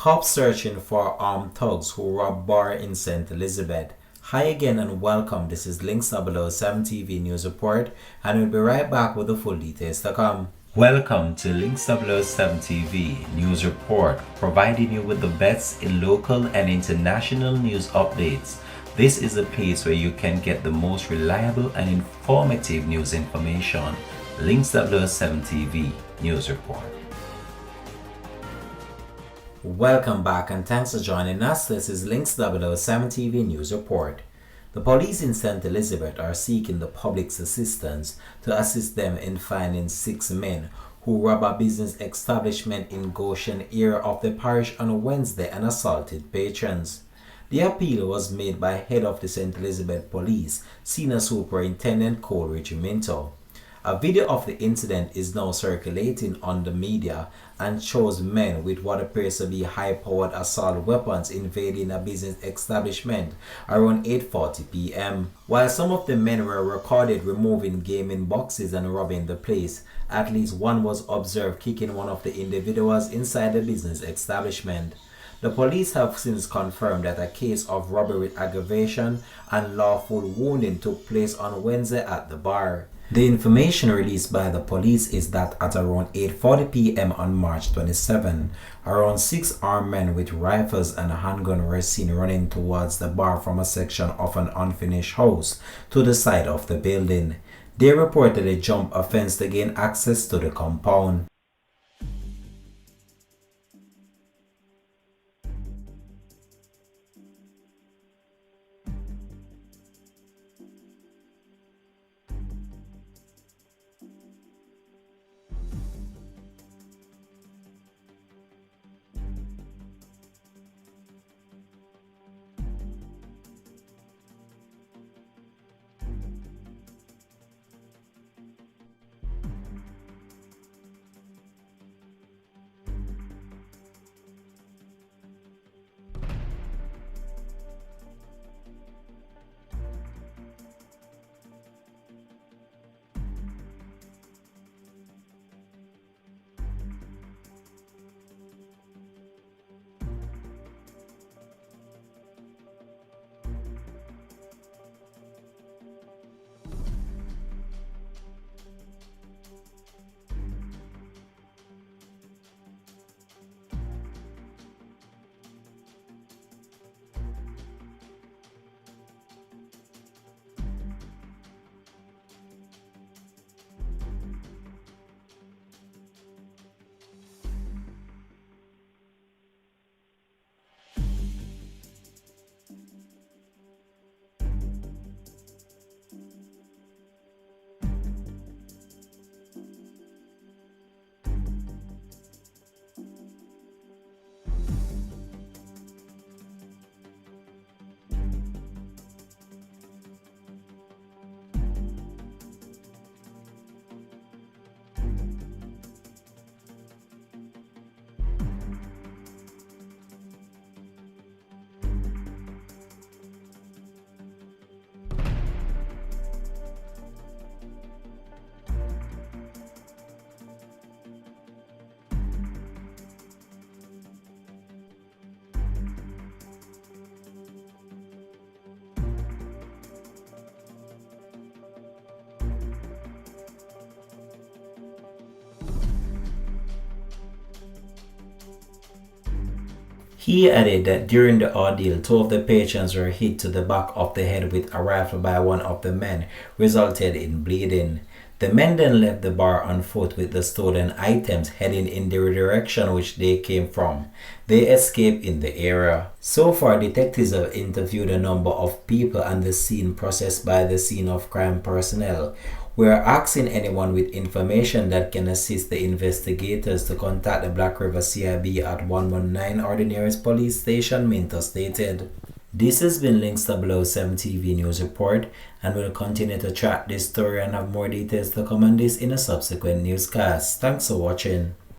Cops searching for armed thugs who robbed bar in St. Elizabeth. Hi again and welcome. This is Link 007 TV News Report, and we'll be right back with the full details to come. Welcome to Link 007 TV News Report, providing you with the best in local and international news updates. This is a place where you can get the most reliable and informative news information. Link 007 TV News Report. Welcome back and thanks for joining us. This is Link 007 TV News Report. The police in St. Elizabeth are seeking the public's assistance to assist them in finding 6 men who robbed a business establishment in Goshen area of the parish on Wednesday and assaulted patrons. The appeal was made by head of the St. Elizabeth Police, Senior Superintendent Coleridge Minto. A video of the incident is now circulating on the media and shows men with what appears to be high-powered assault weapons invading a business establishment around 8:40 p.m. While some of the men were recorded removing gaming boxes and robbing the place, at least one was observed kicking one of the individuals inside the business establishment. The police have since confirmed that a case of robbery with aggravation and lawful wounding took place on Wednesday at the bar. The information released by the police is that at around 8:40 p.m. on March 27, around 6 armed men with rifles and a handgun were seen running towards the bar from a section of an unfinished house to the side of the building. They reportedly jumped a fence to gain access to the compound. He added that during the ordeal, 2 of the patrons were hit to the back of the head with a rifle by one of the men, resulted in bleeding. The men then left the bar on foot with the stolen items, heading in the direction which they came from. They escaped in the area. So far, detectives have interviewed a number of people and the scene processed by the scene of crime personnel. We are asking anyone with information that can assist the investigators to contact the Black River CIB at 119 or the nearest police station, Minto stated. This has been Link 007 TV News Report, and we'll continue to track this story and have more details to come on this in a subsequent newscast. Thanks for watching.